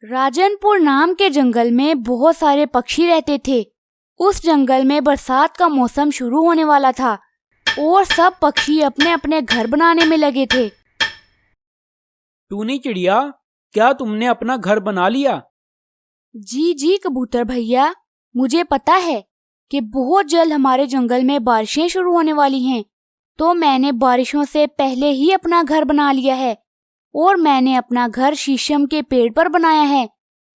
राजनपुर नाम के जंगल में बहुत सारे पक्षी रहते थे। उस जंगल में बरसात का मौसम शुरू होने वाला था और सब पक्षी अपने अपने घर बनाने में लगे थे। टूनी चिड़िया, क्या तुमने अपना घर बना लिया? जी जी कबूतर भैया, मुझे पता है कि बहुत जल्द हमारे जंगल में बारिशें शुरू होने वाली हैं, तो मैंने बारिशों से पहले ही अपना घर बना लिया है और मैंने अपना घर शीशम के पेड़ पर बनाया है।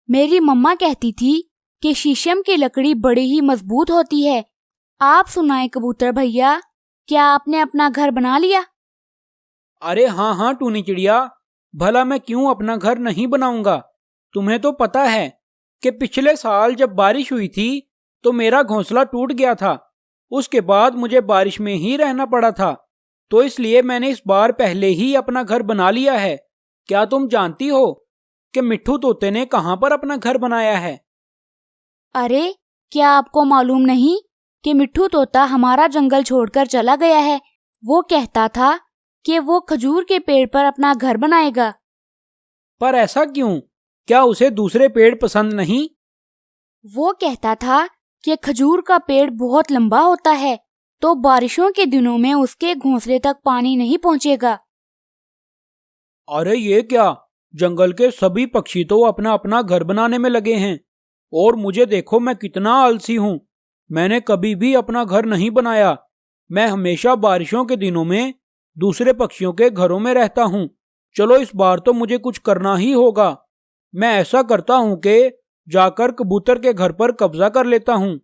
मेरी मम्मा कहती थी कि शीशम की लकड़ी बड़ी ही मजबूत होती है। आप सुनाएं कबूतर भैया, क्या आपने अपना घर बना लिया? अरे हाँ हाँ टूनी चिड़िया, भला मैं क्यों अपना घर नहीं बनाऊंगा। तुम्हें तो पता है कि पिछले साल जब बारिश हुई थी तो मेरा घोंसला टूट गया था। उसके बाद मुझे बारिश में ही रहना पड़ा था, तो इसलिए मैंने इस बार पहले ही अपना घर बना लिया है। क्या तुम जानती हो कि मिट्ठू तोते ने कहाँ पर अपना घर बनाया है? अरे, क्या आपको मालूम नहीं कि मिट्ठू तोता हमारा जंगल छोड़कर चला गया है? वो कहता था कि वो खजूर के पेड़ पर अपना घर बनाएगा। पर ऐसा क्यों? क्या उसे दूसरे पेड़ पसंद नहीं? वो कहता था कि खजूर का पेड़ बहुत लंबा होता है, तो बारिशों के दिनों में उसके घोंसले तक पानी नहीं पहुंचेगा। अरे ये क्या, जंगल के सभी पक्षी तो अपना अपना घर बनाने में लगे हैं और मुझे देखो, मैं कितना आलसी हूँ। मैंने कभी भी अपना घर नहीं बनाया। मैं हमेशा बारिशों के दिनों में दूसरे पक्षियों के घरों में रहता हूँ। चलो इस बार तो मुझे कुछ करना ही होगा। मैं ऐसा करता हूँ कि जाकर कबूतर के घर पर कब्जा कर लेता हूँ।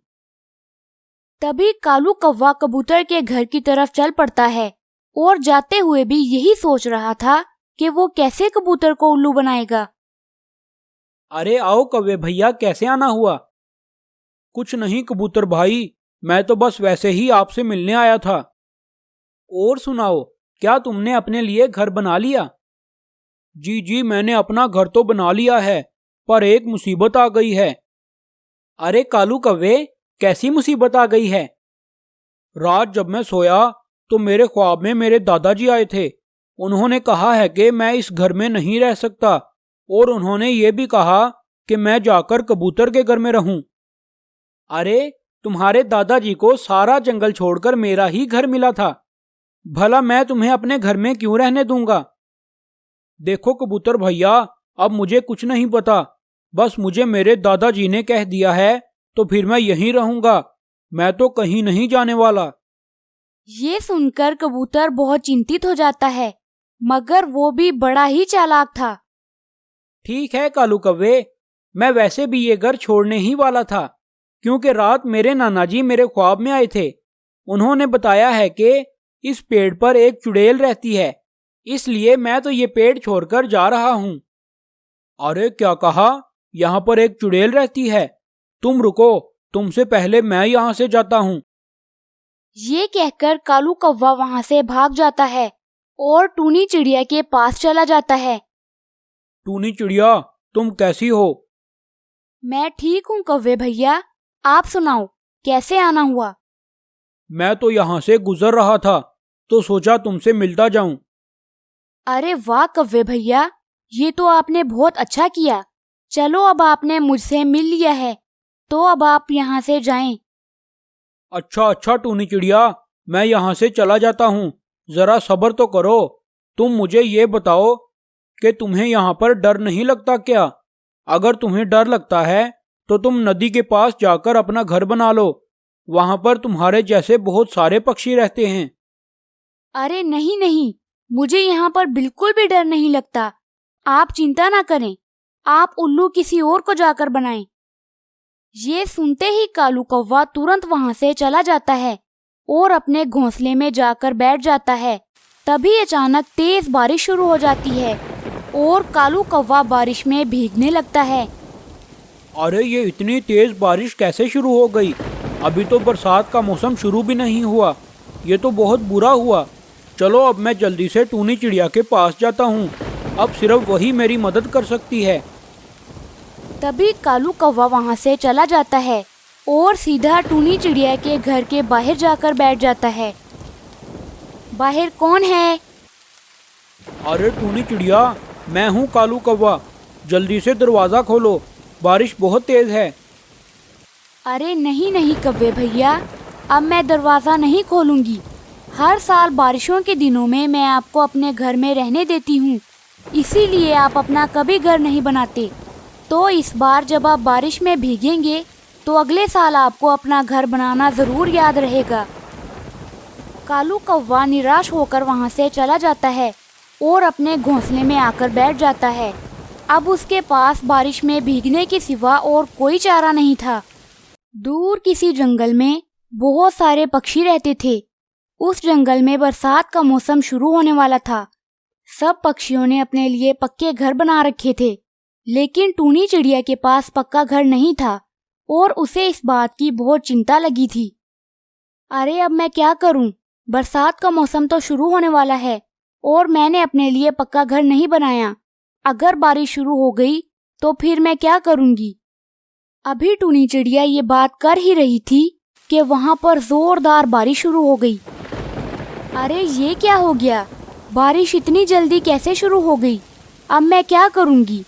तभी कालू कौवा कबूतर के घर की तरफ चल पड़ता है और जाते हुए भी यही सोच रहा था कि वो कैसे कबूतर को उल्लू बनाएगा। अरे आओ कौवे भैया, कैसे आना हुआ? कुछ नहीं कबूतर भाई, मैं तो बस वैसे ही आपसे मिलने आया था। और सुनाओ, क्या तुमने अपने लिए घर बना लिया? जी जी, मैंने अपना घर तो बना लिया है, पर एक मुसीबत आ गई है। अरे कालू कौवे, कैसी मुसीबत आ गई है? रात जब मैं सोया तो मेरे ख्वाब में मेरे दादाजी आए थे। उन्होंने कहा है कि मैं इस घर में नहीं रह सकता और उन्होंने ये भी कहा कि मैं जाकर कबूतर के घर में रहूं। अरे, तुम्हारे दादाजी को सारा जंगल छोड़कर मेरा ही घर मिला था। भला मैं तुम्हें अपने घर में क्यों रहने दूंगा? देखो कबूतर भैया, अब मुझे कुछ नहीं पता। बस मुझे मेरे दादाजी ने कह दिया है तो फिर मैं यहीं रहूंगा। मैं तो कहीं नहीं जाने वाला। ये सुनकर कबूतर बहुत चिंतित हो जाता है, मगर वो भी बड़ा ही चालाक था। ठीक है कालू कौवे, मैं वैसे भी ये घर छोड़ने ही वाला था, क्योंकि रात मेरे नाना जी मेरे ख्वाब में आए थे। उन्होंने बताया है कि इस पेड़ पर एक चुड़ैल रहती है, इसलिए मैं तो ये पेड़ छोड़कर जा रहा हूँ। अरे क्या कहा? यहाँ पर एक चुड़ैल रहती है? तुम रुको, तुमसे पहले मैं यहाँ से जाता हूँ। ये कहकर कालू कौवा वहाँ से भाग जाता है और टूनी चिड़िया के पास चला जाता है। टूनी चिड़िया, तुम कैसी हो? मैं ठीक हूँ कौवे भैया, आप सुनाओ, कैसे आना हुआ? मैं तो यहाँ से गुजर रहा था तो सोचा तुमसे मिलता जाऊं। अरे वाह कौवे भैया, ये तो आपने बहुत अच्छा किया। चलो, अब आपने मुझसे मिल लिया है, तो अब आप यहाँ से जाएं। अच्छा अच्छा टूनी चिड़िया, मैं यहाँ से चला जाता हूँ। जरा सब्र तो करो। तुम मुझे ये बताओ कि तुम्हें यहाँ पर डर नहीं लगता क्या? अगर तुम्हें डर लगता है तो तुम नदी के पास जाकर अपना घर बना लो। वहां पर तुम्हारे जैसे बहुत सारे पक्षी रहते हैं। अरे नहीं नहीं, मुझे यहाँ पर बिल्कुल भी डर नहीं लगता। आप चिंता ना करें, आप उल्लू किसी और को जाकर बनाएं। ये सुनते ही कालू कौवा तुरंत वहां से चला जाता है और अपने घोंसले में जाकर बैठ जाता है। तभी अचानक तेज बारिश शुरू हो जाती है और कालू कौवा बारिश में भीगने लगता है। अरे ये इतनी तेज बारिश कैसे शुरू हो गई? अभी तो बरसात का मौसम शुरू भी नहीं हुआ। ये तो बहुत बुरा हुआ। चलो अब मैं जल्दी से टूनी चिड़िया के पास जाता हूँ। अब सिर्फ वही मेरी मदद कर सकती है। तभी कालू कौवा वहां से चला जाता है और सीधा टूनी चिड़िया के घर के बाहर जाकर बैठ जाता है। बाहर कौन है? अरे टूनी चिड़िया, मैं हूँ कालू कौवा। जल्दी से दरवाज़ा खोलो, बारिश बहुत तेज़ है। अरे नहीं नहीं कव्वे भैया, अब मैं दरवाज़ा नहीं खोलूंगी। हर साल बारिशों के दिनों में मैं आपको अपने घर में रहने देती हूँ, इसीलिए आप अपना कभी घर नहीं बनाते। तो इस बार जब आप बारिश में भीगेंगे तो अगले साल आपको अपना घर बनाना ज़रूर याद रहेगा। कालू कौवा निराश होकर वहाँ से चला जाता है और अपने घोंसले में आकर बैठ जाता है। अब उसके पास बारिश में भीगने के सिवा और कोई चारा नहीं था। दूर किसी जंगल में बहुत सारे पक्षी रहते थे। उस जंगल में बरसात का मौसम शुरू होने वाला था। सब पक्षियों ने अपने लिए पक्के घर बना रखे थे, लेकिन टूनी चिड़िया के पास पक्का घर नहीं था और उसे इस बात की बहुत चिंता लगी थी। अरे अब मैं क्या करूं? बरसात का मौसम तो शुरू होने वाला है और मैंने अपने लिए पक्का घर नहीं बनाया। अगर बारिश शुरू हो गई तो फिर मैं क्या करूंगी? अभी टूनी चिड़िया ये बात कर ही रही थी कि वहां पर जोरदार बारिश शुरू हो गई। अरे ये क्या हो गया? बारिश इतनी जल्दी कैसे शुरू हो गई? अब मैं क्या करूंगी?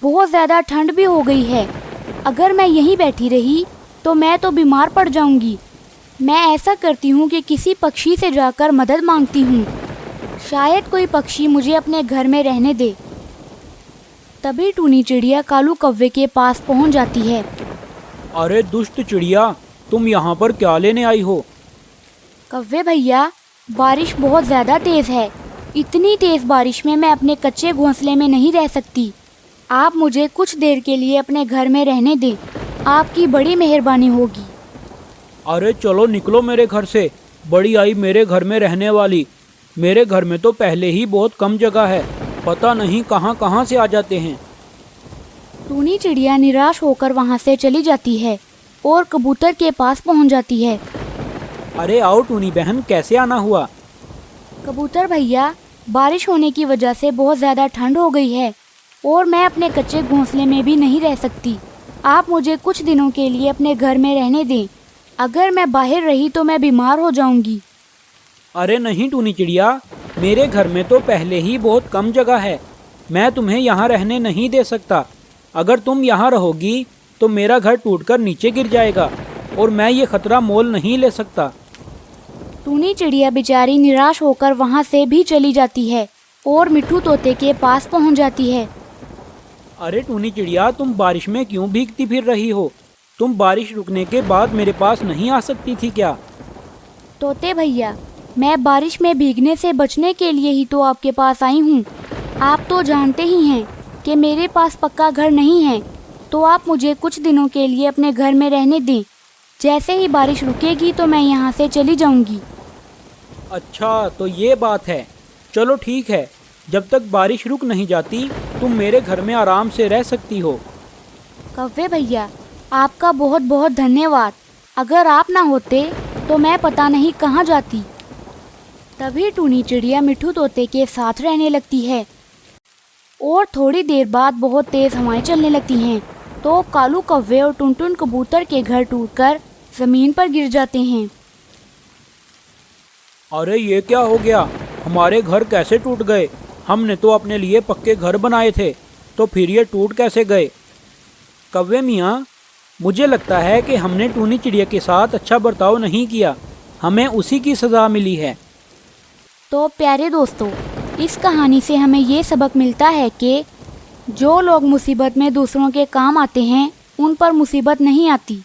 बहुत ज़्यादा ठंड भी हो गई है। अगर मैं यहीं बैठी रही तो मैं तो बीमार पड़ जाऊंगी। मैं ऐसा करती हूँ कि किसी पक्षी से जाकर मदद मांगती हूँ, शायद कोई पक्षी मुझे अपने घर में रहने दे। तभी टूनी चिड़िया कालू कौवे के पास पहुँच जाती है। अरे दुष्ट चिड़िया, तुम यहाँ पर क्या लेने आई हो? कौवे भैया, बारिश बहुत ज़्यादा तेज़ है। इतनी तेज़ बारिश में मैं अपने कच्चे घोंसले में नहीं रह सकती। आप मुझे कुछ देर के लिए अपने घर में रहने दें, आपकी बड़ी मेहरबानी होगी। अरे चलो निकलो मेरे घर से, बड़ी आई मेरे घर में रहने वाली। मेरे घर में तो पहले ही बहुत कम जगह है, पता नहीं कहाँ कहाँ से आ जाते हैं। टूनी चिड़िया निराश होकर वहाँ से चली जाती है और कबूतर के पास पहुँच जाती है। अरे आओ टूनी बहन, कैसे आना हुआ? कबूतर भैया, बारिश होने की वजह से बहुत ज़्यादा ठंड हो गई है और मैं अपने कच्चे घोंसले में भी नहीं रह सकती। आप मुझे कुछ दिनों के लिए अपने घर में रहने दें। अगर मैं बाहर रही तो मैं बीमार हो जाऊंगी। अरे नहीं टूनी चिड़िया, मेरे घर में तो पहले ही बहुत कम जगह है, मैं तुम्हें यहाँ रहने नहीं दे सकता। अगर तुम यहाँ रहोगी तो मेरा घर टूटकर नीचे गिर जाएगा और मैं ये खतरा मोल नहीं ले सकता। टूनी चिड़िया बेचारी निराश होकर वहाँ से भी चली जाती है और मिट्ठू तोते के पास पहुँच जाती है। अरे टूनी चिड़िया, तुम बारिश में क्यों भीगती फिर रही हो? तुम बारिश रुकने के बाद मेरे पास नहीं आ सकती थी क्या? तोते भैया, मैं बारिश में भीगने से बचने के लिए ही तो आपके पास आई हूँ। आप तो जानते ही हैं कि मेरे पास पक्का घर नहीं है, तो आप मुझे कुछ दिनों के लिए अपने घर में रहने दें। जैसे ही बारिश रुकेगी तो मैं यहाँ से चली जाऊँगी। अच्छा तो ये बात है, चलो ठीक है, जब तक बारिश रुक नहीं जाती तुम मेरे घर में आराम से रह सकती हो। कौवे भैया, आपका बहुत बहुत धन्यवाद। अगर आप ना होते तो मैं पता नहीं कहाँ जाती। तभी टूनी चिड़िया मिट्ठू तोते के साथ रहने लगती है और थोड़ी देर बाद बहुत तेज़ हवाएं चलने लगती हैं, तो कालू कौवे और टुनटुन कबूतर के घर टूटकर ज़मीन पर गिर जाते हैं। अरे ये क्या हो गया? हमारे घर कैसे टूट गए? हमने तो अपने लिए पक्के घर बनाए थे, तो फिर ये टूट कैसे गए? कौवे मियाँ, मुझे लगता है कि हमने टूनी चिड़िया के साथ अच्छा बर्ताव नहीं किया, हमें उसी की सज़ा मिली है। तो प्यारे दोस्तों, इस कहानी से हमें ये सबक मिलता है कि जो लोग मुसीबत में दूसरों के काम आते हैं, उन पर मुसीबत नहीं आती।